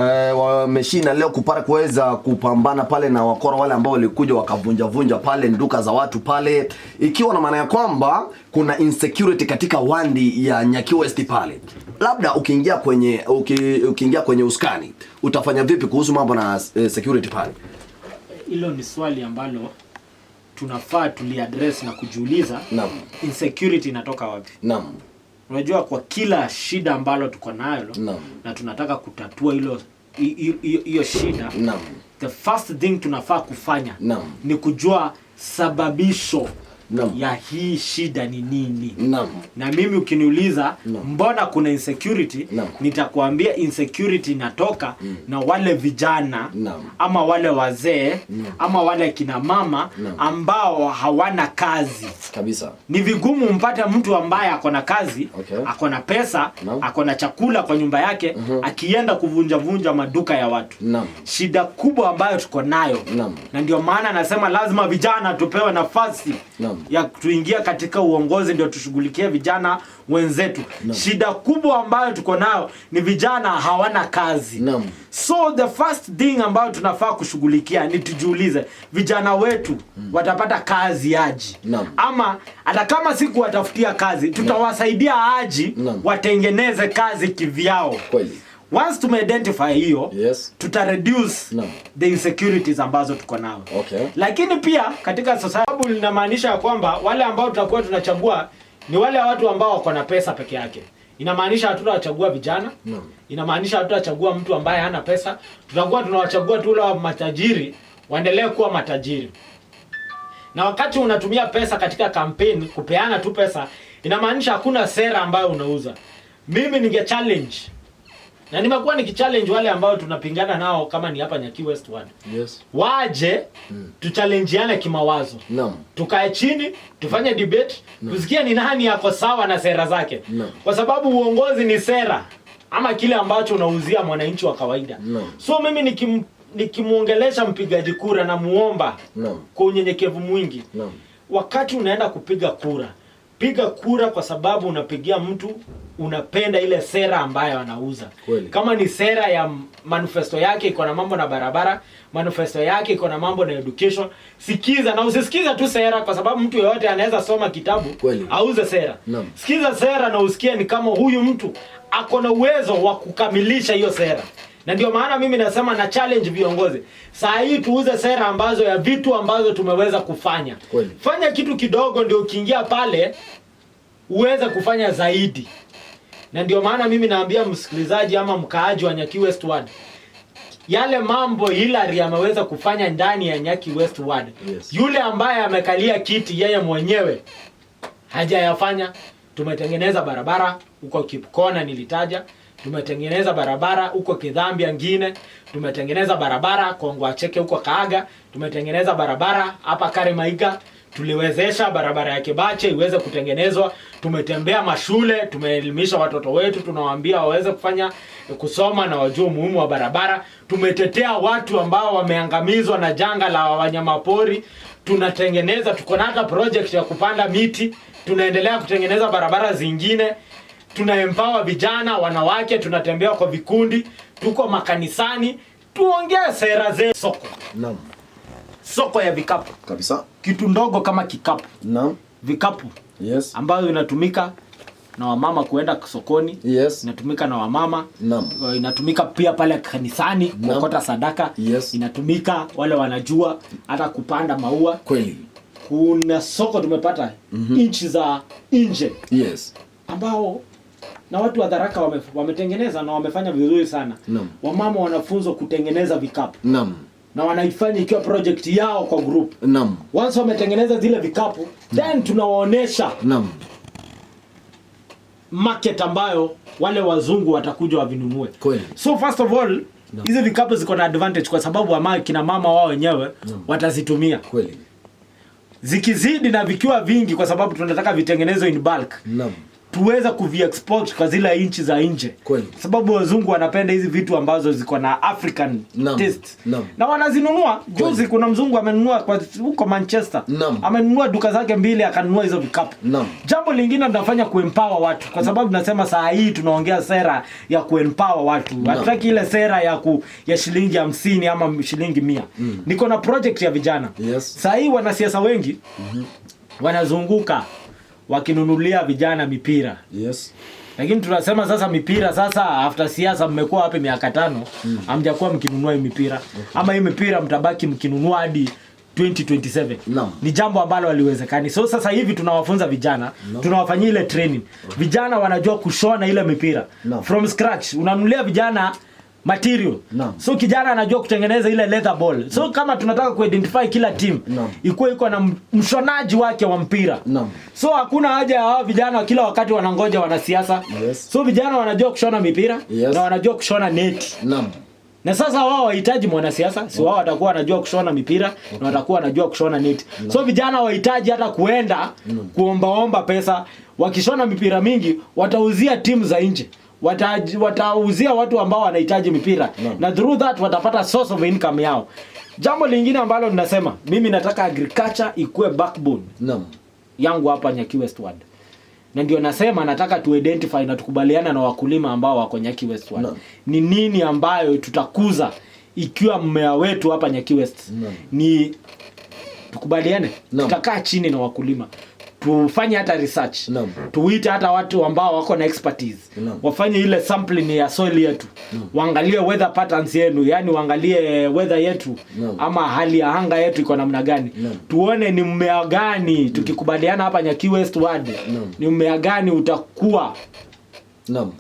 wameshina leo kupata kuweza kupambana pale na wakora wale ambao walikuja wakavunja pale nduka za watu pale, ikiwa na maana ya kwamba kuna insecurity katika wandi ya Nyaki West pale. Labda ukiingia kwenye uskani utafanya vipi kuhusu mambo na security pale? Hilo ni swali ambalo tunafaa tuliaddress na kujiuliza. Naam. Insecurity inatoka wapi? Naam. Unajua kwa kila shida ambalo tuko nayo na tunataka kutatua hiyo shida. Naam. The first thing tunafaa kufanya ni kujua sababisho ya hii shida ni nini. Na mimi ukiniuliza mbona kuna insecurity, nitakwambia insecurity inatoka na wale vijana ama wale wazee ama wale kina mama ambao hawana kazi kabisa. Ni vigumu mpate mtu ambaye akona kazi, akona pesa, akona chakula kwa nyumba yake, akienda kuvunja maduka ya watu. Shida kubwa ambayo tuko nayo, na ndio maana nasema lazima vijana tupewe nafasi ya tuingia katika uongozi, ndio tushughulikie vijana wenzetu. Shida kubwa ambayo tuko nayo ni vijana hawana kazi. So the first thing ambayo tunafaa kushughulikia ni tujiulize, vijana wetu watapata kazi aje? Ama hata kama siku watafutia kazi, tutawasaidia aje watengeneze kazi kivyao? Kweli. Once to identify hiyo, tuta reduce the insecurities ambazo tuko nao. Lakini pia katika society linamaanisha kwamba wale ambao tutakuwa tunachagua ni wale watu ambao wako na pesa peke yake. Inamaanisha hatutachagua vijana. Inamaanisha hatutachagua mtu ambaye hana pesa. Tutakuwa tunawachagua tu wale matajiri waendelee kuwa matajiri. Na wakati unatumia pesa katika campaign kupeana tu pesa, inamaanisha hakuna sera ambayo unauza. Mimi ninge challenge na nimekuwa nikichallenge wale ambao tunapingana nao kama ni hapa Nyaki West Ward. Waje tuchallengeane kimawazo. Tukae chini, tufanye debate, tusikie ni nani yako sawa na sera zake. Kwa sababu uongozi ni sera ama kile ambacho unauzia mwananchi wa kawaida. So mimi nikimuongelesha mpigaji kura na muomba kwa unyenyekevu mwingi. Wakati unaenda kupiga kura, piga kura kwa sababu unapigia mtu unapenda ile sera ambayo anauza. Kama ni sera ya manifesto yake iko na mambo na barabara, manifesto yake iko na mambo na education, sikiza na usisikiza tu sera, kwa sababu mtu yeyote anaweza soma kitabu auze sera. Sikiza sera na usikie ni kama huyu mtu ako na uwezo wa kukamilisha hiyo sera. Na ndio maana mimi nasema na challenge viongozi. Saa hii tuuze sera ambazo ya vitu ambazo tumeweza kufanya. Fanya kitu kidogo ndio ukiingia pale uweze kufanya zaidi. Na ndio maana mimi naambia msikilizaji ama mkaaji wa Nyaki West Ward, yale mambo Hillary ameweza kufanya ndani ya Nyaki West Ward, yule ambaye amekalia kiti yeye mwenyewe hajayafanya. Tumetengeneza barabara huko Kipkona nilitaja, tumetengeneza barabara huko Kidhambia ngine, tumetengeneza barabara Kongwacheke huko Kaaga, tumetengeneza barabara hapa Karemaiga, tuliwezesha barabara ya Kebache iweze kutengenezwa, tumetembea mashule, tumeelimisha watoto wetu, tunawaambia waweze kusoma na wajue umuhimu wa barabara, tumetetea watu ambao wameangamizwa na janga la wanyamapori, tunatengeneza, tuko na hata project ya kupanda miti, tunaendelea kutengeneza barabara zingine, tunaempower vijana, wanawake, tunatembea kwa vikundi, tuko makanisani, tuongee sera zetu. Soko. Soko ya vikapu. Kabisa. Kitu ndogo kama kikapu. Vikapu. Ambayo inatumika na wamama kuenda sokoni. Inatumika na wamama. Inatumika pia pale kanisani kuokota sadaka. Inatumika wale wanajua hata kupanda maua. Kweli. Kuna soko tumepata inchi za nje. Ambao na watu wa Tharaka wametengeneza na wamefanya vizuri sana. Wamama wanafunzwa kutengeneza vikapu. Na wanaifanya ikiwa project yao kwa group. Once wametengeneza zile vikapu, then tunawaonesha market ambayo wale wazungu watakuja wavinunue. So first of all, hizi vikapu ziko na advantage kwa sababu kina mama wao wenyewe watazitumia. Zikizidi na vikiwa vingi kwa sababu tunataka vitengenezwe in bulk. tuweza kuvi-export kwa zile inchi za nje. Sababu wazungu wanapenda hizi vitu ambazo ziko na African taste. Na wanazinunua. Juzi kuna mzungu amenunua kwa huko Manchester. Amenunua duka zake 2 akanunua hizo vikapu. Jambo lingine tunafanya kuempower watu kwa sababu tunasema saa hii tunaongea sera ya kuempower watu. Hatutaki ile sera ya shilingi 50 ama shilingi 100. Niko na project ya vijana. Saa hii wanasiasa wengi wanazunguka wakinunulia vijana mipira. Lakini tunasema sasa mipira sasa after siasa mmekuwa wapi miaka 5 hamjakuwa mkinunua hii mipira. Ama hii mipira mtabaki mkinunua hadi 2027. Ni jambo ambalo haliwezekani. So sasa hivi tunawafunza vijana, tunawafanyia ile training. Vijana wanajua kushona ile mipira from scratch. Unanunulia vijana material. So kijana anajua kutengeneza ile leather ball. So kama tunataka kuidentify kila team iko na mshonaji wake wa mpira. So hakuna haja ya hao vijana kila wakati wanangoja wanasiasa. So vijana wanajua kushona mipira na wanajua kushona neti. Na sasa wao wahitaji mwanasiasa, si wao watakuwa wanajua kushona mipira na watakuwa wanajua kushona neti. So vijana wahitaji hata kuenda kuomba pesa. Wakishona mipira mingi watauzia timu za nje. Watauzia watu ambao wanahitaji mipira na through that watapata source of income yao. Jambo lingine ambalo ninasema mimi nataka agriculture ikuwe backbone yangu hapa Nyaki Westward. Na ndio nasema nataka tu identify na tukubaliana na wakulima ambao wako Nyaki Westward. Ni nini ambayo tutakuza ikiwa mmea wetu hapa Nyaki West. Ni tukubaliane tutakaa chini na wakulima. Tufanye hata research. Tuite hata watu ambao wako na expertise. Wafanye ile sampling ya soil yetu. Waangalie weather patterns yenu, yani waangalie weather yetu ama hali ya anga yetu iko namna gani. Tuone ni mmea gani tukikubaliana hapa Nyaki Westward. Ni mmea gani utakuwa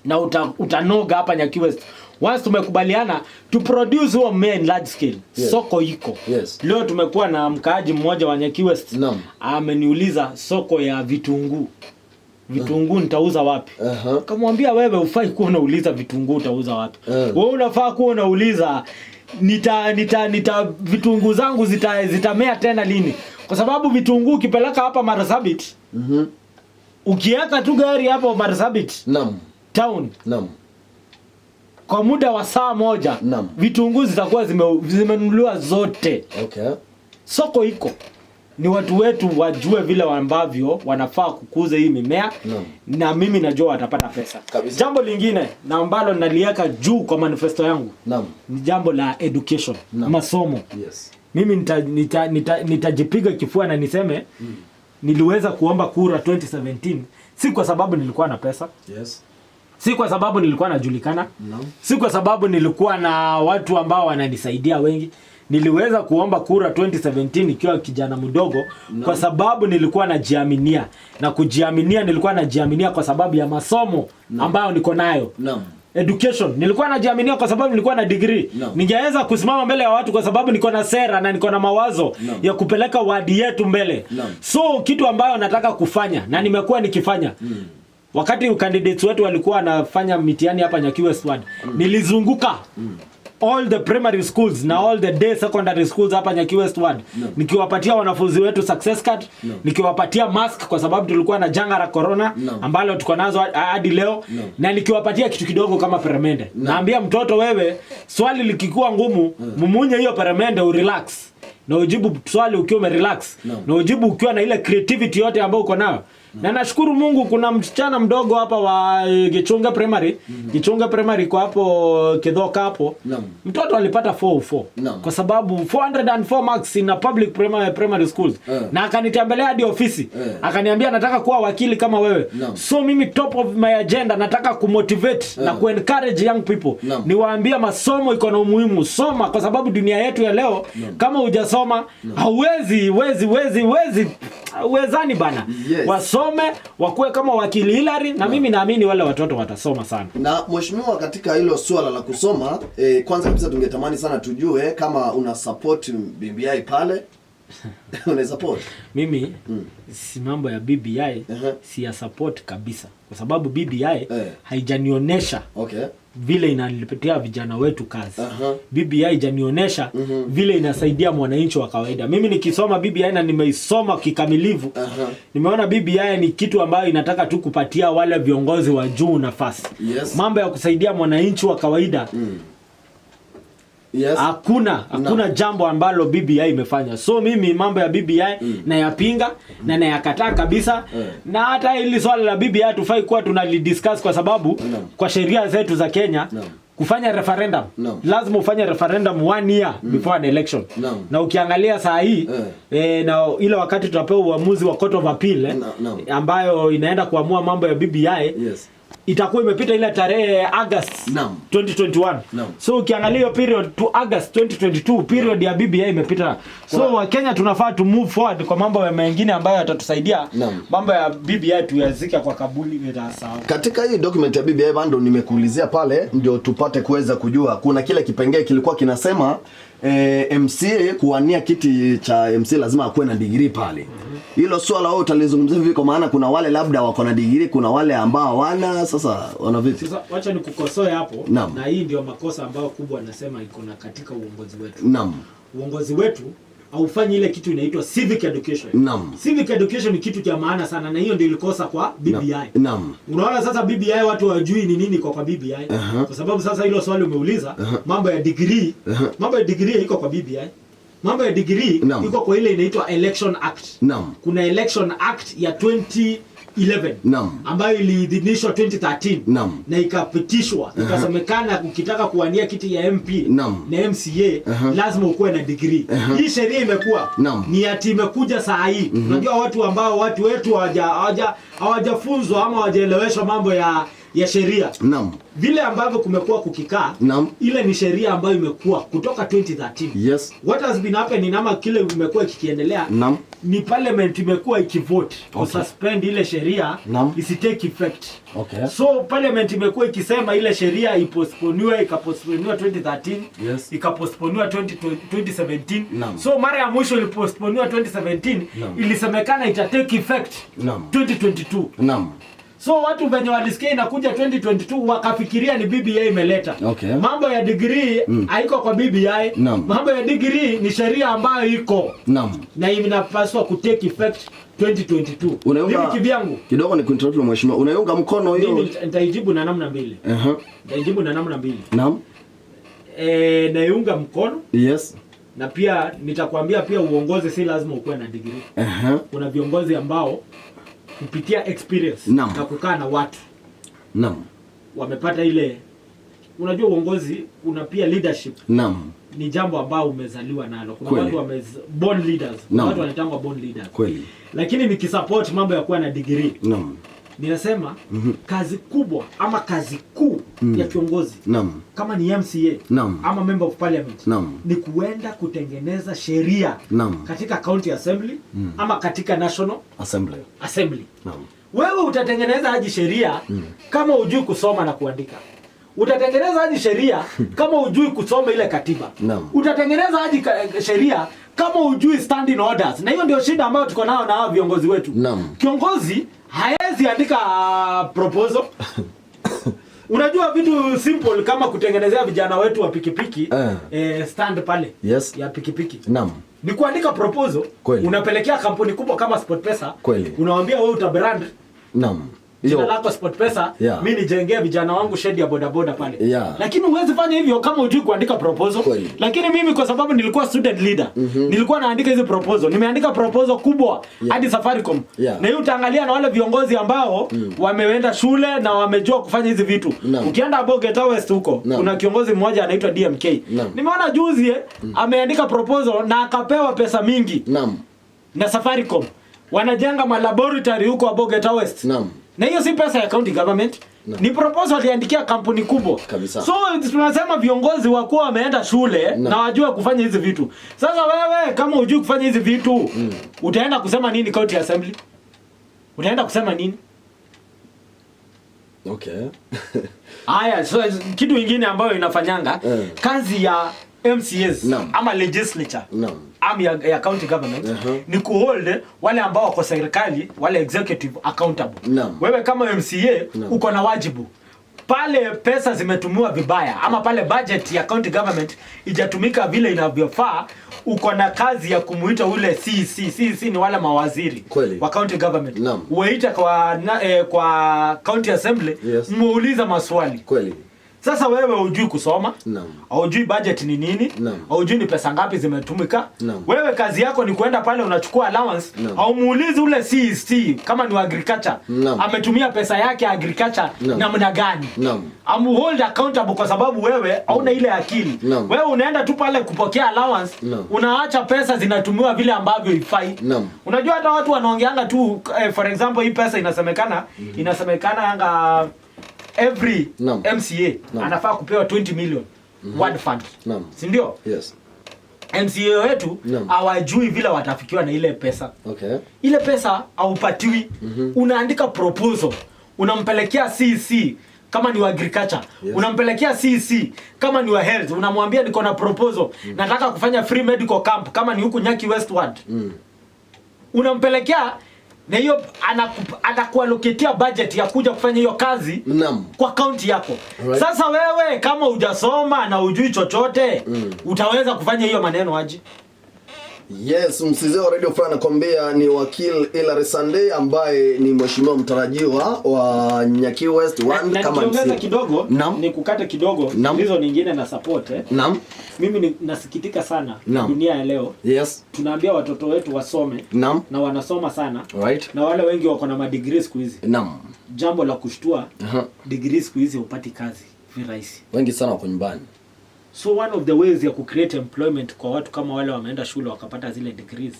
na utanoga hapa Nyaki West. Once tumekubaliana to produce huo mmea in large scale. Soko iko. Leo tumekuwa na mkaaji mmoja wa Nyaki West. Ameniuliza soko ya vitunguu. Vitunguu nitauza wapi? Kamwambia wewe ufai kuwa unauliza vitunguu utauza wapi. Wewe unafaa kuwa unauliza vitunguu zangu zitamea tena lini? Kwa sababu vitunguu ukipeleka hapa Marsabit. Ukiweka tu gari hapo Marsabit. Town. Kwa muda wa saa moja vitunguu zitakuwa zimenunuliwa zote. Soko iko. Ni watu wetu wajue vile ambavyo wanafaa kukuza hii mimea na mimi najua watapata pesa. Jambo lingine na ambalo naliweka juu kwa manifesto yangu ni jambo la education, masomo. Mimi nitajipiga kifua na niseme niliweza kuomba kura 2017 si kwa sababu nilikuwa na pesa. Si kwa sababu nilikuwa najulikana. Si kwa sababu nilikuwa na watu ambao wananisaidia wengi. Niliweza kuomba kura 2017 ikiwa kijana mdogo kwa sababu nilikuwa najiaminia. Na kujiaminia nilikuwa najiaminia kwa sababu ya masomo ambayo niko nayo. Education. Nilikuwa najiaminia kwa sababu nilikuwa na degree. Ningeweza kusimama mbele ya watu kwa sababu niko na sera na niko na mawazo ya kupeleka wadi yetu mbele. So kitu ambayo nataka kufanya na nimekuwa nikifanya. Wakati candidates wetu walikuwa wanafanya mitihani hapa Nyaki Westward, nilizunguka all the primary schools na all the day secondary schools hapa Nyaki Westward. Nikiwapatia wanafunzi wetu success card, nikiwapatia mask kwa sababu tulikuwa na janga la corona ambalo tuko nazo hadi leo na nikiwapatia kitu kidogo kama peremende. Naambia mtoto wewe swali likikuwa ngumu, mumunye hiyo peremende urelax. Na ujibu swali ukiwa umerelax. Na ujibu ukiwa na ile creativity yote ambayo uko nayo. Na nashukuru Mungu kuna msichana mdogo hapa wa Gichunga Primary. Gichunga Primary kwa hapo Kidhoka hapo. Mtoto alipata 404 kwa sababu 404 marks in a public primary schools. Na akanitembelea hadi ofisi. Akaniambia nataka kuwa wakili kama wewe. So mimi top of my agenda nataka kumotivate na kuencourage young people. Niwaambia masomo iko na umuhimu. Soma kwa sababu dunia yetu ya leo kama hujasoma hauwezi uwezani bana. Wasome wakuwe kama wakili Hilary na mimi naamini wale watoto watasoma sana. Na mheshimiwa, katika hilo swala la kusoma kwanza kabisa tungetamani sana tujue kama una support BBI pale. Una support? Mimi si mambo ya BBI si ya support kabisa kwa sababu BBI haijanionesha vile inalipatia vijana wetu kazi. BBI haijanionyesha vile inasaidia mwananchi wa kawaida. Mimi nikisoma BBI na nimeisoma kikamilifu, nimeona BBI ni kitu ambayo inataka tu kupatia wale viongozi wa juu nafasi. Mambo ya kusaidia mwananchi wa kawaida Hakuna jambo ambalo BBI imefanya. So mimi mambo ya BBI nayapinga na nayakataa kabisa. Na hata hili swala la BBI tufai kuwa tunalidiscuss kwa sababu kwa sheria zetu za Kenya kufanya referendum lazima ufanye referendum 1 year before an election. Na ukiangalia saa hii na ile wakati tutapewa uamuzi wa Court of Appeal ambayo inaenda kuamua mambo ya BBI, itakuwa imepita ile tarehe August 2021. So ukiangalia hiyo period to August 2022 period ya BBI imepita. So wa Kenya tunafaa to move forward kwa mambo mengine ambayo yatatusaidia. Mambo ya BBI tuyazika kwa kabuli bila sawa. Katika hii document ya BBI bando nimekuulizia pale ndio tupate kuweza kujua kuna kile kipengele kilikuwa kinasema MCA kuwania kiti cha MCA lazima akuwe na degree pale. Hilo swala wao utalizungumzia vipi, kwa maana kuna wale labda wako na degree, kuna wale ambao hawana, sasa wana vipi? Sasa wacha nikukosoe hapo. Na hii ndio makosa ambayo kubwa nasema iko na katika uongozi wetu. Uongozi wetu haufanyi ile kitu inaitwa civic education. Civic education ni kitu cha maana sana, na hiyo ndio ilikosa kwa BBI. Unaona sasa BBI watu hawajui ni nini kwa BBI. Kwa sababu sasa hilo swali umeuliza, mambo ya degree, mambo ya degree iko kwa BBI. Mambo ya degree iko kwa ile inaitwa Election Act. Kuna Election Act ya 2011 ambayo iliidhinishwa 2013 na ikapitishwa, ikasemekana ukitaka kuwania kiti ya MP na MCA lazima ukuwe na degree. Hii sheria imekuwa ni ati imekuja saa hii. Unajua watu wetu hawajafunzwa ama hawajaeleweshwa mambo ya sheria. Vile ambavyo kumekuwa kukikaa, ile ni sheria ambayo imekuwa kutoka 2013. What has been happening ama kile imekuwa kikiendelea ni parliament imekuwa ikivote kususpend ile sheria isi take effect. So parliament imekuwa ikisema ile sheria ikaposponiwa 2013, ikaposponiwa 2017. So mara ya mwisho iliposponiwa 2017 ilisemekana ita take effect 2022. So watu venye walisikia inakuja 2022 wakafikiria ni BBI imeleta. Mambo ya degree haiko kwa BBI. Mambo ya degree ni sheria ambayo iko. Na inapaswa ku take effect 2022. Mimi kivyangu kidogo ni kuinterrupt mheshimiwa. Unaiunga mkono hiyo? Mimi nitaijibu na namna mbili. Nitaijibu na namna mbili. Naiunga mkono. Na pia nitakwambia pia uongozi si lazima ukuwe na degree. Kuna viongozi ambao kupitia experience na kukaa na watu wamepata ile, unajua uongozi kuna pia leadership. Ni jambo ambao umezaliwa nalo. Kuna watu born leaders, watu wanatangwa born leaders. Lakini nikisupport mambo ya kuwa na degree, ninasema kazi kubwa ama kazi kuu ya kiongozi kama ni MCA ama member of parliament ni kuenda kutengeneza sheria katika county assembly ama katika national assembly. Wewe utatengeneza aje sheria kama hujui kusoma na kuandika? Utatengeneza aje sheria kama hujui kusoma ile katiba? Utatengeneza aje sheria kama hujui standing orders? Na hiyo ndio shida ambayo tuko nayo na hao viongozi wetu. Kiongozi haezi andika proposal. Unajua vitu simple kama kutengenezea vijana wetu wa pikipiki stand pale ya pikipiki. Ni kuandika proposal. Unapelekea kampuni kubwa kama SportPesa. Unawaambia wewe utabrand. Jina lako SportPesa, mimi nijengee vijana wangu shed ya bodaboda pale. Lakini huwezi fanya hivyo kama hujui kuandika proposal. Lakini mimi kwa sababu nilikuwa student leader, nilikuwa naandika hizo proposal. Nimeandika proposal kubwa hadi Safaricom. Na hiyo utaangalia na wale viongozi ambao wameenda shule na wamejua kufanya hizi vitu. Ukienda Boget West huko, kuna kiongozi mmoja anaitwa DMK. Nimeona juzi ameandika proposal na akapewa pesa mingi. Na Safaricom wanajenga malaboratory huko Boget West. Na hiyo si pesa ya county government. Ni proposal aliandikia kampuni kubwa kabisa. So tunasema viongozi wakuu wameenda shule na wajua kufanya hizi vitu. Sasa wewe kama hujui kufanya hizi vitu utaenda kusema nini county assembly? Utaenda kusema nini? Haya, so kitu kingine ambayo inafanyanga kazi ya MCAs ama legislature ama ya county government ni kuhold wale ambao wako serikali, wale executive accountable. Wewe kama MCA uko na wajibu pale pesa zimetumiwa vibaya ama pale budget ya county government ijatumika vile inavyofaa, uko na kazi ya kumuita ule CC ni wale mawaziri wa county government. Uwaita kwa county assembly, muuliza maswali. Sasa wewe hujui kusoma, hujui budget ni nini, hujui ni pesa ngapi zimetumika. Wewe kazi yako ni kuenda pale unachukua allowance, au muulize ule CC kama ni agriculture, ametumia pesa yake agriculture namna gani. Amu hold accountable kwa sababu wewe hauna ile akili. Wewe unaenda tu pale kupokea allowance, unaacha pesa zinatumiwa vile ambavyo ifai. Unajua hata watu wanaongeanga tu for example hii pesa inasemekana anga every MCA anafaa kupewa 20 million ward fund. Si ndio? MCA wetu hawajui vile watafikiwa na ile pesa. Ile pesa haupatiwi. Unaandika proposal, unampelekea CC kama ni wa agriculture, unampelekea CC kama ni wa health, unamwambia niko na proposal, nataka kufanya free medical camp kama ni huku Nyaki West Ward. Unampelekea na hiyo anakualoketia budget ya kuja kufanya hiyo kazi kwa county yako. Sasa wewe kama hujasoma na hujui chochote, utaweza kufanya hiyo maneno aje? Yes, msizee wa Radio Free anakuambia ni wakili Hilary Sunday ambaye ni mheshimiwa mtarajiwa wa Nyaki West Ward. Kama niongeza kidogo, ni kukata kidogo, hizo nyingine na support mimi nasikitika sana dunia ya leo. Tunaambia watoto wetu wasome na wanasoma sana. Na wale wengi wako na madegree siku hizi. Jambo la kushtua, degree siku hizi hupati kazi virahisi. Wengi sana wako nyumbani. So one of the ways ya kucreate employment kwa watu kama wale wameenda shule wakapata zile degrees.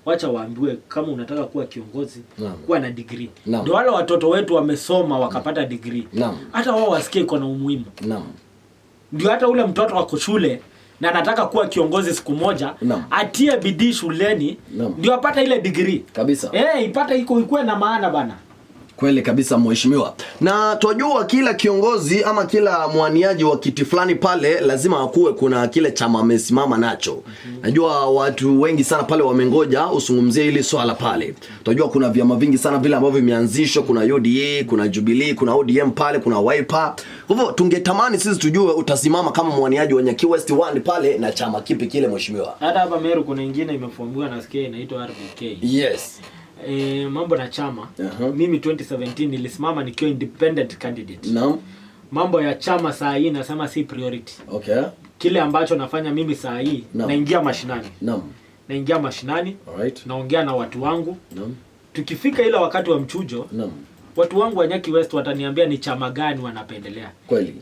Wacha waambiwe kama unataka kuwa kiongozi, kuwa na degree. Ndio wale watoto wetu wamesoma wakapata degree. Hata wao wasikie iko na umuhimu. Ndio hata ule mtoto wako shule na anataka kuwa kiongozi siku moja, atie bidii shuleni, ndio apate ile degree. Ipate ikuwe na maana bana. Kweli kabisa mheshimiwa. Na tunajua kila kiongozi ama kila mwaniaji wa kiti fulani pale lazima akuwe kuna kile chama amesimama nacho. Najua watu wengi sana pale wamengoja usungumzie hili swala pale. Tunajua kuna vyama vingi sana vile ambavyo vimeanzishwa, kuna UDA, kuna Jubilee, kuna ODM pale, kuna Wiper. Kwa hivyo tungetamani sisi tujue utasimama kama mwaniaji wa Nyaki West Ward pale na chama kipi kile mheshimiwa. Hata hapa Meru kuna nyingine imeformiwa nasikia inaitwa RBK. Mambo na chama, mimi 2017 nilisimama nikiwa independent candidate. Mambo ya chama saa hii nasema si priority. Kile ambacho nafanya mimi saa hii naingia mashinani. Naingia mashinani, naongea na watu wangu. Tukifika ile wakati wa mchujo, watu wangu wa Nyaki West wataniambia ni chama gani wanapendelea.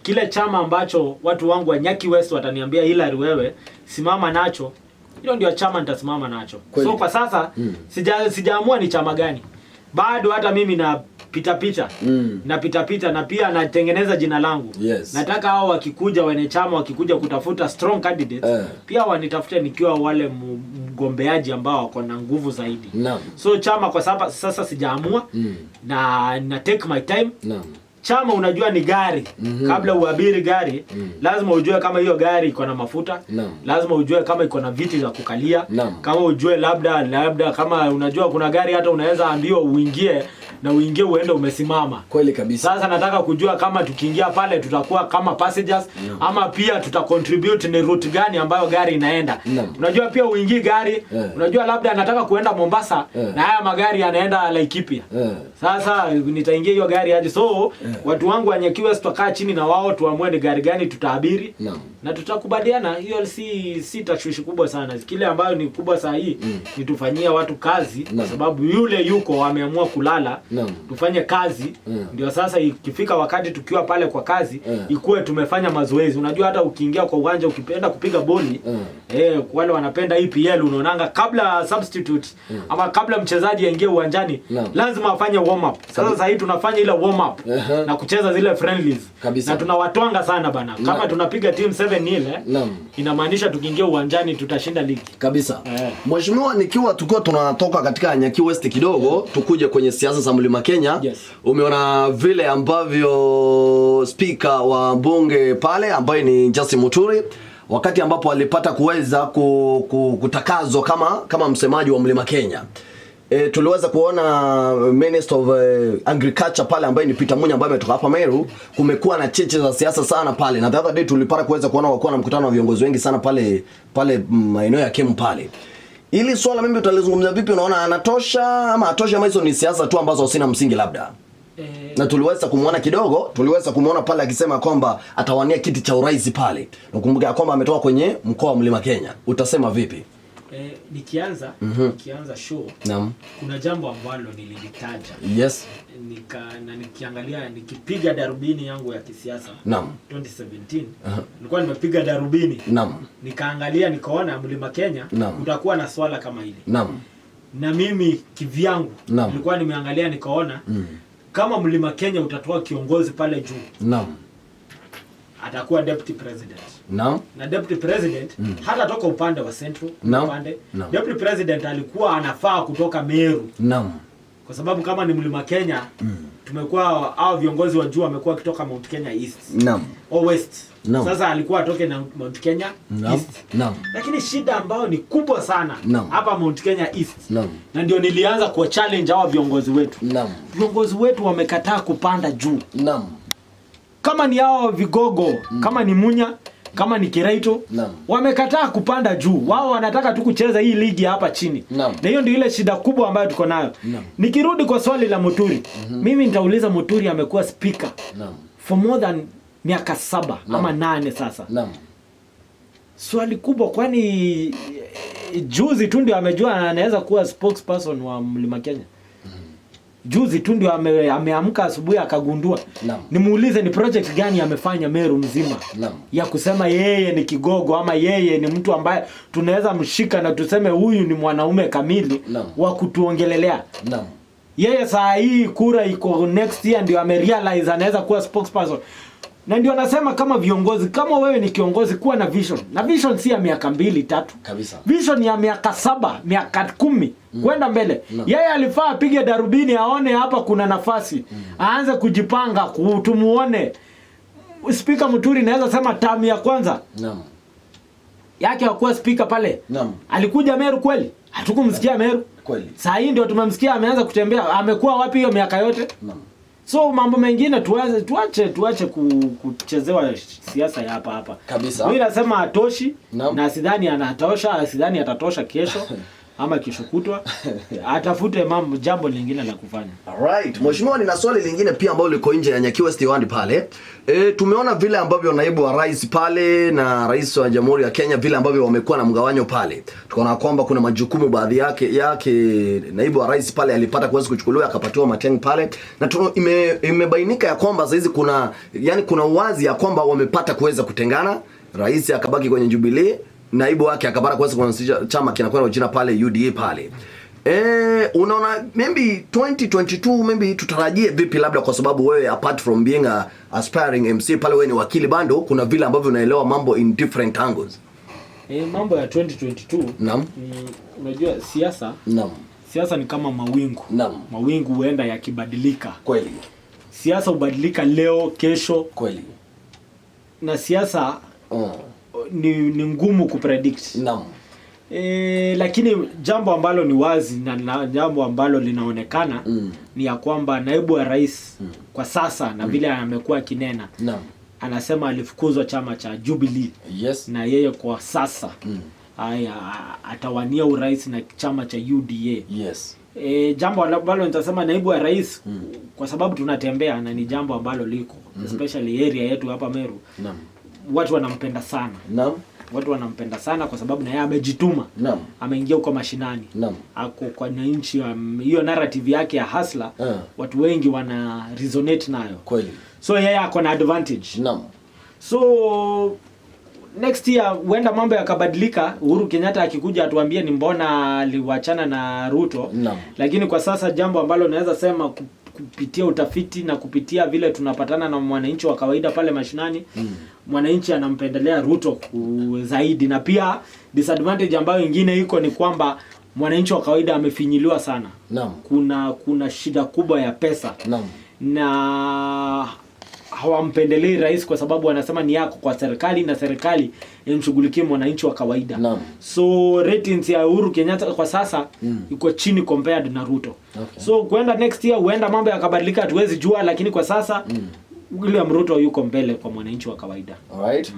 Kile chama ambacho watu wangu wa Nyaki West wataniambia Hilary wewe simama nacho, hilo ndio chama nitasimama nacho. So kwa sasa sijaamua ni chama gani. Bado hata mimi na pita na pia natengeneza jina langu. Nataka hao wakikuja wenye chama wakikuja kutafuta strong candidates, pia wanitafute nikiwa wale mgombeaji ambao wako na nguvu zaidi. So chama kwa sasa sijaamua, na take my time. Chama unajua ni gari. Kabla uabiri gari, lazima ujue kama hiyo gari iko na mafuta. Lazima ujue kama iko na viti za kukalia. Kama ujue labda kama unajua kuna gari hata unaweza ambiwa uingie na uingie uende umesimama. Kweli kabisa. Sasa nataka kujua kama tukiingia pale tutakuwa kama passengers ama pia tutacontribute ni route gani ambayo gari inaenda. Unajua pia uingie gari, unajua labda nataka kuenda Mombasa na haya magari yanaenda Laikipia. Sasa nitaingia hiyo gari aje. So watu wangu wa Nyaki West tutakaa chini na wao tuamue ni gari gani tutaabiri na tutakubaliana. Hiyo si tashwishi kubwa sana. Kile ambayo ni kubwa saa hii ni tufanyia watu kazi kwa sababu yule yuko ameamua kulala. Tufanye kazi ndio sasa ikifika wakati tukiwa pale kwa kazi ikuwe tumefanya mazoezi. Unajua hata ukiingia kwa uwanja ukipenda kupiga boli wale wanapenda EPL unaonanga kabla substitute ama kabla mchezaji aingie uwanjani lazima afanye warm up. Sasa hii tunafanya ile warm up na kucheza zile friendlies na tunawatwanga sana bana. Kama tunapiga team 7 ile inamaanisha tukiingia uwanjani tutashinda ligi kabisa. Mheshimiwa, tukiwa tunatoka katika Nyaki West kidogo tukuje kwenye siasa za Mlima Kenya. Umeona vile ambavyo speaker wa bunge pale ambaye ni Justin Muturi wakati ambapo alipata kuweza kutakazwa kama msemaji wa Mlima Kenya. tuliweza kuona Minister of Agriculture pale ambaye ni Peter Munya ambaye ametoka hapa Meru. Kumekuwa na cheche za siasa sana pale, na the other day tulipata kuweza kuona wakuwa na mkutano wa viongozi wengi sana pale maeneo ya Kemu pale. Ili swala mimi utalizungumzia vipi? Unaona anatosha ama atosha, ama hizo ni siasa tu ambazo hasina msingi labda? Na tuliweza kumuona pale akisema kwamba atawania kiti cha urais pale. Nakumbuka kwamba ametoka kwenye mkoa wa Mlima Kenya. Utasema vipi? Nikianza show, kuna jambo ambalo nililitaja. Yes. Nikiangalia, nikipiga darubini yangu ya kisiasa 2017, nilikuwa nimepiga darubini. Nikaangalia, nikaona Mlima Kenya utakuwa na swala kama hili. Na mimi kivyangu nilikuwa nimeangalia, nikaona kama Mlima Kenya utatoa kiongozi pale juu, atakuwa deputy president. Na deputy president hata toka upande wa Central, deputy president alikuwa anafaa kutoka Meru. Kwa sababu kama ni Mlima Kenya, tumekuwa hao viongozi wa juu wamekuwa kutoka Mount Kenya East au West. Sasa alikuwa atoke na Mount Kenya East. Lakini shida ambayo ni kubwa sana hapa Mount Kenya East. Na ndio nilianza kwa challenge hao viongozi wetu. Viongozi wetu wamekataa kupanda juu. Kama ni hao vigogo, kama ni Munya, kama ni Kiraito, wamekataa kupanda juu. Wao wanataka tu kucheza hii ligi hapa chini. Na hiyo ndio ile shida kubwa ambayo tuko nayo. Nikirudi kwa swali la Muturi, mimi nitauliza, Muturi amekuwa speaker for more than miaka 7 ama 8 sasa. Swali kubwa, kwani juzi tu ndio amejua anaweza kuwa spokesperson wa Mlima Kenya? Juzi tu ndio ameamka asubuhi akagundua. Nimuulize ni project gani amefanya Meru mzima ya kusema yeye ni kigogo ama yeye ni mtu ambaye tunaweza mshika na tuseme huyu ni mwanaume kamili wa kutuongelelea. Yeye saa hii kura iko next year ndio amerealize anaweza kuwa spokesperson. Na ndio anasema kama viongozi, kama wewe ni kiongozi, kuwa na vision. Na vision si ya miaka 2-3 kabisa. Vision ya miaka 7, miaka 10 kwenda mbele. Yeye alifaa apige darubini aone hapa kuna nafasi. Aanze kujipanga, tumuone. Speaker Muturi naweza sema term ya kwanza yake hakuwa speaker pale. Alikuja Meru kweli? Hatukumsikia Meru kweli. Saa hii ndio tumemsikia ameanza kutembea. Amekuwa wapi hiyo miaka yote? So mambo mengine tuache kuchezewa siasa ya hapa kabisa. Mimi nasema atoshi na sidhani anatosha, sidhani atatosha kesho ama kesho kutwa. Atafute jambo lingine la kufanya. Alright, mheshimiwa, nina swali lingine pia ambalo liko nje ya Nyakiwa West pale. Tumeona vile ambavyo naibu wa rais pale na rais wa Jamhuri ya Kenya vile ambavyo wamekuwa na mgawanyo pale. Tukaona kwamba kuna majukumu baadhi yake naibu wa rais pale alipata kuweza kuchukuliwa akapatiwa Matiang'i pale. Na imebainika ya kwamba saizi kuna uwazi ya kwamba wamepata kuweza kutengana. Rais akabaki kwenye Jubilee, naibu wake akapata kuweza kuanzisha chama kinakwenda jina pale UDA pale. Unaona maybe 2022 maybe tutarajie vipi, labda kwa sababu wewe apart from being a aspiring MC pale wewe ni wakili bando, kuna vile ambavyo unaelewa mambo in different angles. Mambo ya 2022 unajua siasa ni kama mawingu. Mawingu huenda yakibadilika. Kweli. Siasa hubadilika leo, kesho. Kweli. Na siasa ni ngumu kupredict. Lakini jambo ambalo ni wazi na jambo ambalo linaonekana ni ya kwamba naibu wa rais kwa sasa na vile amekuwa kinena anasema alifukuzwa chama cha Jubilee. Na yeye kwa sasa atawania urais na chama cha UDA. Jambo ambalo nitasema naibu wa rais kwa sababu tunatembea na ni jambo ambalo liko especially area yetu hapa Meru. Watu wanampenda sana. Watu wanampenda sana kwa sababu na yeye amejituma. Ameingia huko mashinani. Ako kwa nchi hiyo narrative yake ya hustler. Watu wengi wana resonate nayo. Kweli. So yeye ako na advantage. So next year huenda mambo yakabadilika. Uhuru Kenyatta akikuja atuambie ni mbona aliwachana na Ruto. Lakini kwa sasa jambo ambalo naweza sema kupitia utafiti na kupitia vile tunapatana na mwananchi wa kawaida pale mashinani, mwananchi anampendelea Ruto zaidi. Na pia disadvantage ambayo nyingine iko ni kwamba mwananchi wa kawaida amefinyiliwa sana. Kuna shida kubwa ya pesa. Na hawampendelei rais kwa sababu wanasema ni yako kwa serikali na serikali imshughulikie mwananchi wa kawaida. Naam. So ratings ya Uhuru Kenyatta kwa sasa iko chini compared na Ruto. Okay. So kwenda next year huenda mambo yakabadilika, hatuwezi jua, lakini kwa sasa William Ruto yuko mbele kwa mwananchi wa kawaida. Alright.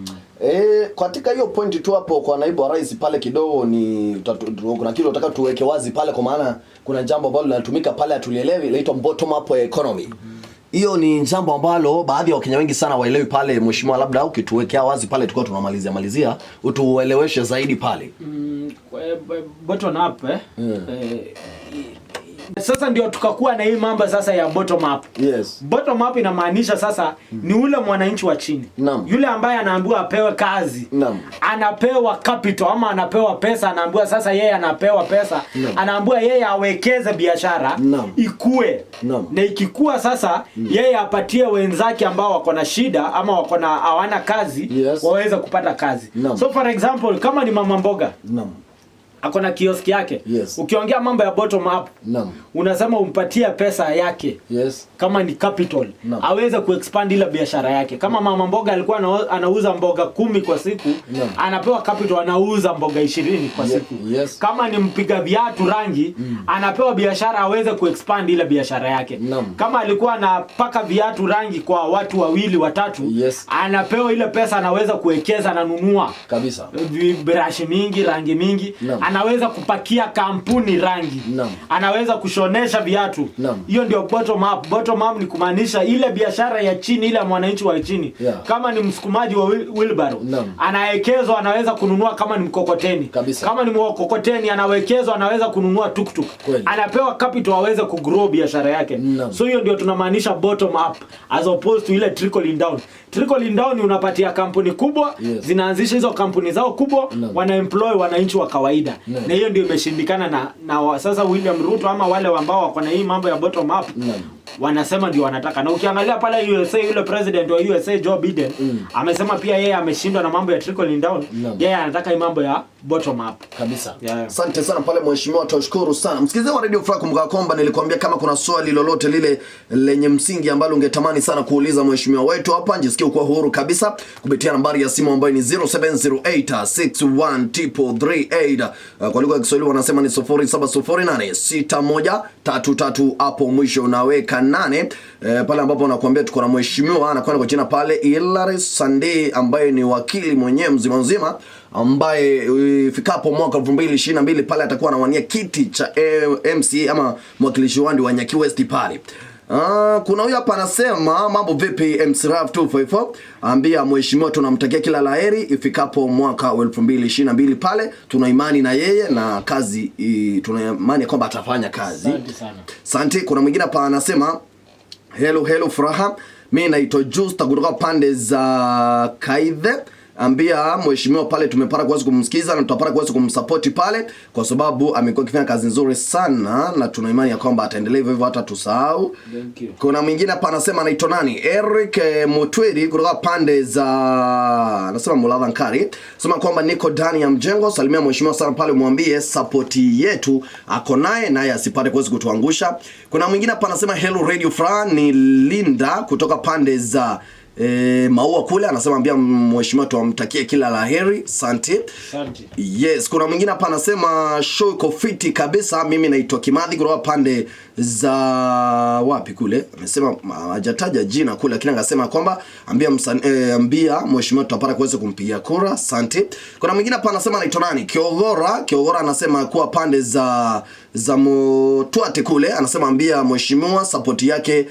Katika hiyo point tu hapo kwa naibu wa rais pale kidogo ni kuna kitu nataka tuweke wazi pale, kwa maana kuna jambo ambalo linatumika pale atulielewi, inaitwa bottom up economy. Hiyo ni jambo ambalo baadhi ya Wakenya wengi sana waelewi pale. Mheshimiwa, labda ukituwekea wazi pale tukao tunamalizia utueleweshe zaidi pale. Bottom up sasa ndio tukakuwa na hii mambo sasa ya bottom up. Yes. Bottom up inamaanisha sasa ni ule mwananchi wa chini. Yule ambaye anaambiwa apewe kazi. Anapewa capital ama anapewa pesa, anaambiwa sasa yeye anapewa pesa. Anaambiwa yeye awekeze biashara ikue. Na ikikua sasa yeye apatie wenzake ambao wako na shida ama wako na hawana kazi waweze kupata kazi. So for example, kama ni mama mboga. Ako na kioski yake. Ukiongea mambo ya bottom up, unasema umpatie pesa yake. Kama ni capital, aweze kuexpand ile biashara yake. Kama mama mboga alikuwa anauza mboga 10 kwa siku, anapewa capital, anauza mboga 20 kwa siku. Kama ni mpiga viatu rangi, anapewa biashara aweze kuexpand ile biashara yake. Kama alikuwa anapaka viatu rangi kwa watu 2 3, anapewa ile pesa, anaweza kuwekeza, ananunua kabisa brush mingi, rangi mingi. Anaweza kupakia kampuni rangi. Anaweza kushonesha viatu. Hiyo ndio bottom up. Bottom up ni kumaanisha ile biashara ya chini, ile mwananchi wa chini. Kama ni msukumaji wa wheelbarrow, anawekezwa, anaweza kununua kama ni mkokoteni. Kama ni mkokoteni anawekezwa, anaweza kununua tuktuk. Anapewa capital aweze kugrow biashara yake. So hiyo ndio tunamaanisha bottom up as opposed to ile trickling down. Trickling down unapatia kampuni kubwa, zinaanzisha hizo kampuni zao kubwa, wana employ wananchi wa kawaida. Na hiyo ndio imeshindikana na sasa William Ruto ama wale ambao wako na hii mambo ya bottom up wanasema ndio wanataka. Na ukiangalia pale USA, yule president wa USA Joe Biden amesema pia yeye ameshindwa na mambo ya trickling down. Yeye anataka hii mambo ya bottom up kabisa. Asante sana pale mheshimiwa, tushukuru sana. Msikilizaji wa Radio Free, kumbuka kwamba nilikwambia kama kuna swali lolote lile lenye msingi ambalo ungetamani sana kuuliza mheshimiwa wetu hapa, njisikie kwa huru kabisa kupitia nambari ya simu ambayo ni 0708613338. Kwa lugha ya Kiswahili wanasema ni 07086133 hapo mwisho unaweka 8 pale ambapo nakwambia tuko na mheshimiwa anakwenda kwa jina pale Hilary Sunday ambaye ni wakili mwenyewe mzima ambaye ifikapo mwaka 2022 pale atakuwa anawania kiti cha MCA ama mwakilishi wandi wa Nyaki West pale. Kuna huyu hapa anasema mambo vipi MCRAF 254, ambia mheshimiwa tunamtakia kila laheri ifikapo mwaka 2022 pale, tuna imani na yeye na kazi tuna imani kwamba atafanya kazi. Asante sana. Asante. Kuna mwingine hapa anasema hello Furaha, mimi naitwa Justa kutoka pande za Kaidhe, ambia mheshimiwa pale tumepata kuweza kumsikiza na tutapata kuweza kumsupport pale kwa sababu amekuwa akifanya kazi nzuri sana na tuna imani ya kwamba ataendelea hivyo hata tusahau. Kuna mwingine hapa anasema anaitwa nani? Eric Mutwiri kutoka pande za anasema Muladhankari, sema kwamba niko ndani ya mjengo, salimia mheshimiwa sana pale, mwambie support yetu ako naye asipate kuweza kutuangusha. Kuna mwingine hapa anasema hello Radio Free, ni Linda kutoka pande za Maua kule, anasema ambia mheshimiwa tuamtakie kila laheri. Asante. Yes, kuna mwingine hapa anasema show iko fiti kabisa, mimi naitwa Kimathi kutoka pande za wapi kule, amesema hajataja jina kule lakini anasema kwamba ambia mheshimiwa tutapata kuweza kumpigia kura. Asante. Kuna mwingine hapa anasema anaitwa nani? Kiogora anasema kuwa pande za Mtwate kule, anasema ambia mheshimiwa support yake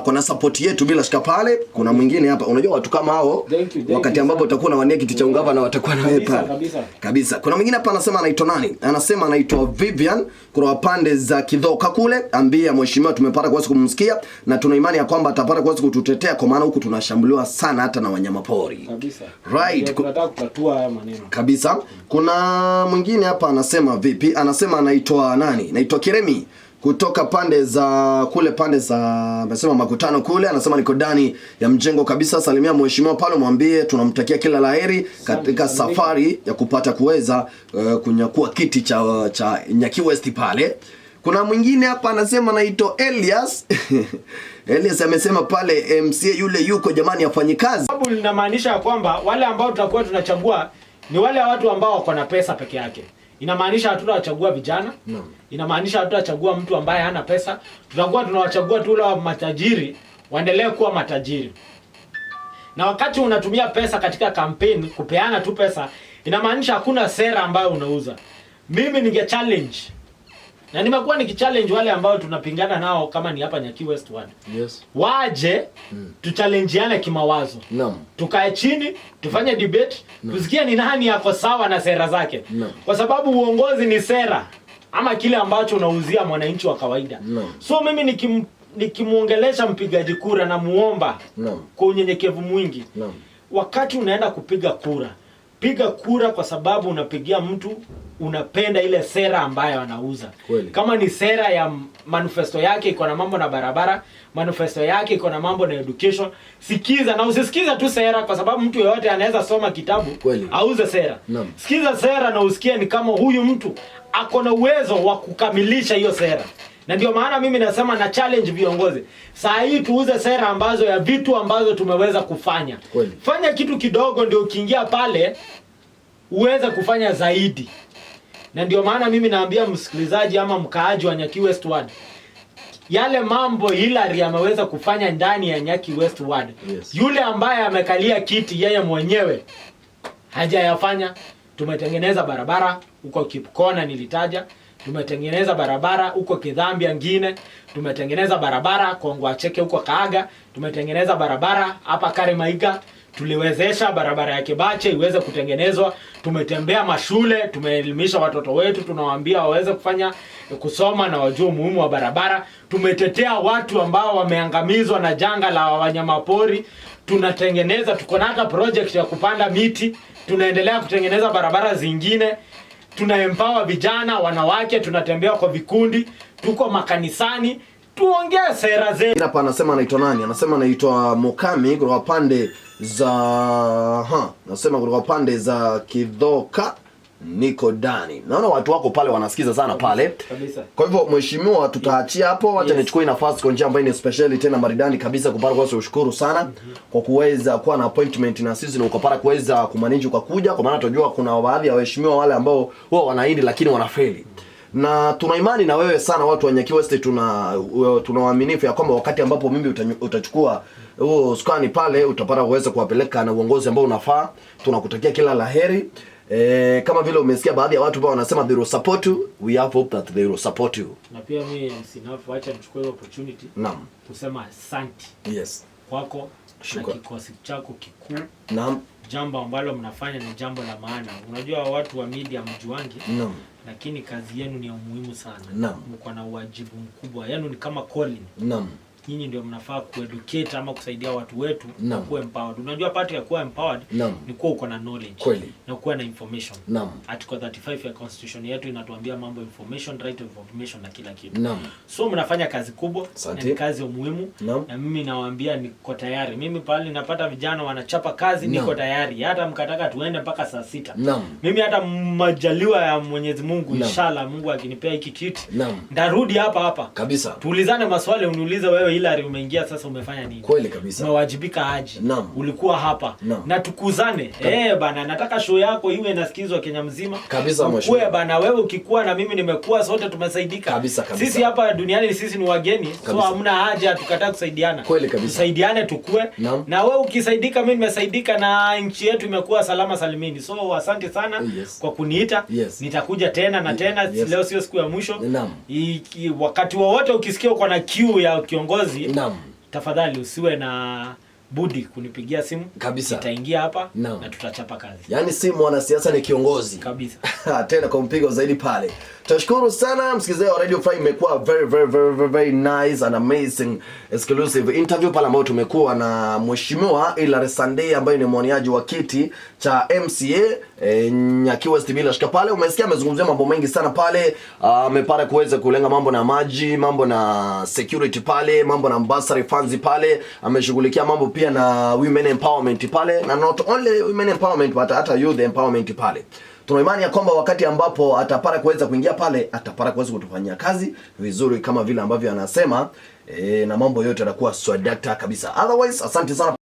kuna support yetu bila shaka pale. Kuna mwingine hapa, unajua watu kama hao wakati ambapo utakuwa na wania kiti cha ungava na watakuwa na wewe pale kabisa. Kuna mwingine hapa anasema anaitwa nani? Anasema anaitwa Vivian kwa pande za Kidhoka kule, ambia mheshimiwa tumepata kuweza kumsikia na tuna imani ya kwamba atapata kuweza kututetea kwa maana huku tunashambuliwa sana hata na wanyama pori kabisa. Right, tunataka kutatua haya maneno kabisa. Kuna mwingine hapa anasema vipi? Anasema anaitwa nani? Naitwa Kiremi kutoka pande za kule pande za amesema Makutano kule, anasema niko ndani ya mjengo kabisa, salimia mheshimiwa pale, mwambie tunamtakia kila laheri katika safari ya kupata kuweza kunyakua kiti cha Nyaki West pale. Kuna mwingine hapa anasema anaitwa Elias. Elias amesema pale MCA yule yuko jamani afanye kazi. Sababu linamaanisha kwamba wale ambao tutakuwa tunachagua ni wale watu ambao wako na pesa peke yake. Inamaanisha hatutawachagua vijana. Inamaanisha hatutachagua mtu ambaye hana pesa. Tutakuwa tunawachagua tu wale matajiri waendelee kuwa matajiri. Na wakati unatumia pesa katika campaign kupeana tu pesa, inamaanisha hakuna sera ambayo unauza. Mimi ninge challenge. Na nimekuwa nikichallenge wale ambao tunapingana nao kama ni hapa Nyaki West Ward. Yes. Waje tuchallengeane kimawazo. Tukae chini, tufanye debate, tusikie ni nani yako sawa na sera zake. Kwa sababu uongozi ni sera ama kile ambacho unauzia mwananchi wa kawaida. So mimi nikimuongelesha mpigaji kura na muomba kwa unyenyekevu mwingi. Wakati unaenda kupiga kura, piga kura kwa sababu unapigia mtu unapenda ile sera ambayo anauza. Kama ni sera ya manifesto yake iko na mambo na barabara, manifesto yake iko na mambo na education, sikiza na usisikiza tu sera kwa sababu mtu yeyote anaweza soma kitabu auze sera. Sikiza sera na usikie ni kama huyu mtu ako na uwezo wa kukamilisha hiyo sera. Na ndio maana mimi nasema na challenge viongozi. Saa hii tuuze sera ambazo ya vitu ambazo tumeweza kufanya. Fanya kitu kidogo ndio ukiingia pale uweze kufanya zaidi. Na ndio maana mimi naambia msikilizaji ama mkaaji wa Nyaki West Ward, yale mambo Hillary ameweza kufanya ndani ya Nyaki West Ward, yule ambaye amekalia kiti yeye mwenyewe hajayafanya. Tumetengeneza barabara huko Kipkona nilitaja, tumetengeneza barabara huko Kidhambia ngine, tumetengeneza barabara Kongwacheke huko Kaaga, tumetengeneza barabara hapa Karimaiga, tuliwezesha barabara ya Kibache iweze kutengenezwa, tumetembea mashule, tumeelimisha watoto wetu, tunawaambia waweze kusoma na wajue umuhimu wa barabara, tumetetea watu ambao wameangamizwa na janga la wanyamapori, tunatengeneza, tuko na hata project ya kupanda miti, tunaendelea kutengeneza barabara zingine, tunaempower vijana, wanawake, tunatembea kwa vikundi, tuko makanisani, tuongee sera zetu. Hapa anasema anaitwa nani? Anasema anaitwa Mokami kutoka pande za Kidhoka niko Dani. Naona watu wako pale wanasikiza sana pale. Kwa hivyo mheshimiwa, tutaachia hapo. Acha nichukue nafasi kwa njia ambayo ni special tena maridadi kabisa kupata kwa kushukuru sana kwa kuweza kuwa na appointment na sisi na ukapata kuweza kumanage ukakuja, kwa maana tunajua kuna baadhi ya waheshimiwa wale ambao wao wanaahidi lakini wanafeli. Na tuna imani na wewe sana watu wa Nyaki West, tuna uaminifu ya kwamba wakati ambapo mimi utachukua huo skani pale utapata uweze kuwapeleka na uongozi ambao unafaa. Tunakutakia kila laheri. Kama vile umesikia baadhi ya watu ambao wanasema they will support you, we have hope that they will support you. Na pia mimi sinafu acha nichukue opportunity kusema asante kwako na kikosi chako kikuu. Jambo ambalo mnafanya ni jambo la maana. Unajua watu wa media mjuangi, lakini kazi yenu ni ya muhimu sana. Mko na wajibu mkubwa. Yenu ni kama calling. Nyinyi ndio mnafaa kueducate ama kusaidia watu wetu kuwa empowered. Unajua part ya kuwa empowered ni kuwa uko na knowledge na kuwa na information. Article 35 ya constitution yetu inatuambia mambo information, right of information na kila kitu. So mnafanya kazi kubwa na ni kazi ya muhimu. Na mimi nawaambia niko tayari. Mimi pale napata vijana wanachapa kazi, niko tayari. Hata mkataka tuende mpaka saa 6. Mimi hata majaliwa ya Mwenyezi Mungu, inshallah Mungu akinipea hiki kiti, ndarudi hapa kabisa. Tuulizane maswali, uniulize wewe Hillary umeingia sasa umefanya nini? Kweli kabisa. Umewajibika aje? Ulikuwa hapa. Na tukuzane. Bana nataka show yako iwe inasikizwa Kenya mzima. Kabisa mheshimiwa. Wewe bana wewe ukikuwa na mimi nimekuwa, sote tumesaidika. Kabisa. Sisi hapa duniani sisi ni wageni. So hamna haja tukataa kusaidiana. Kweli kabisa. Tusaidiane tukue. Na wewe ukisaidika mimi nimesaidika na nchi yetu imekuwa salama salimini. So asante sana kwa kuniita. Nitakuja tena na tena. Leo sio siku ya mwisho. Wakati wowote ukisikia uko na queue ya kiongozi, tafadhali usiwe na budi kunipigia simu kabisa. Nitaingia hapa na tutachapa kazi. Yaani si mwanasiasa ni kiongozi kabisa. Tena kwa mpigo zaidi pale. Tunashukuru sana msikilizaji wa Radio Free, imekuwa very nice and amazing exclusive interview pale ambayo tumekuwa na mheshimiwa Hillary Sunday ambaye ni mwaniaji wa kiti cha MCA Nyaki West bila shaka pale. Umesikia amezungumzia mambo mengi sana pale, amepata kuweza kulenga mambo na maji, mambo na security pale, mambo na bursary funds pale, ameshughulikia mambo pia na women empowerment pale, na not only women empowerment but hata youth empowerment pale. tuna imani ya kwamba wakati ambapo atapata kuweza kuingia pale, atapata kuweza kutufanyia kazi vizuri kama vile ambavyo anasema, na mambo yote yatakuwa swadakta kabisa. Otherwise, asante sana.